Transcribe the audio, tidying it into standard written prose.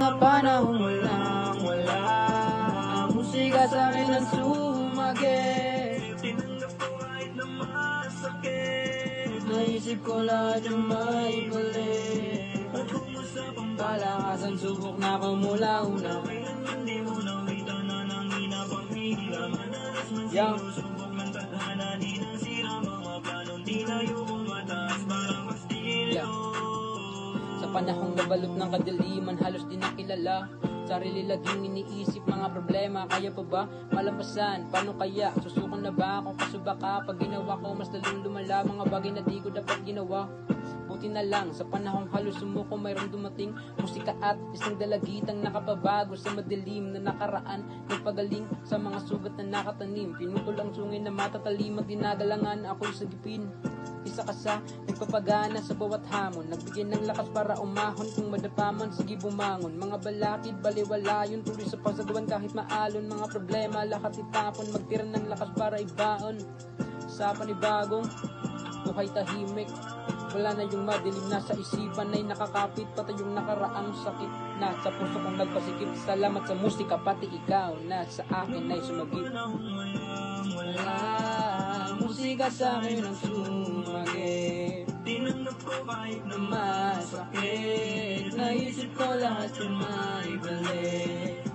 mga panahong walang wala, musika sa akin ang sumagit. Tinanggap ko kahit na masakit, Naisip ko lahat yung maibalik. at kumusapang Palakasan subok na ako mula una. kailanman di mo nakita na nangina pang hihila. Madalas man sinusubok ng tadhana, di nasira mga planong di layo kung mataas parang kastilyo. Sa panahong nabalot ng kadiliman, halos di nakilala. Sarili laging iniisip mga problema. Kaya pa ba malampasan? Paano kaya? Susuko na ba ako? Kaso baka pag ginawa ko mas lalong lumala mga bagay na di ko dapat ginawa. Buti na lang sa panahong halos sumuko mayroong dumating musika at isang dalagitang nakapabago sa madilim na nakaraan. Nagpagaling sa mga sugat na nakatanim, pinutol ang sungin na matatalim at dinagalangan ako'y sagipin. Isa ka sa nagpapagana sa bawat hamon, nagbigay ng lakas para umahon. Kung madapaman, sige bumangon. Mga balakid, baliwala yun, tuloy sa pagsagawan kahit maalon. Mga problema, lahat itapon, magtira ng lakas para ibaon. Sa panibagong buhay tahimik, wala na yung madilim na sa isipan ay nakakapit. Pati yung nakaraang sakit na sa puso kong nagpasikip. Salamat sa musika, pati ikaw na sa akin ay sumagip. Wala, Musika sa akin ang sumagip. tinanggap ko kahit na Masakit, naisip ko lahat yung maibalik.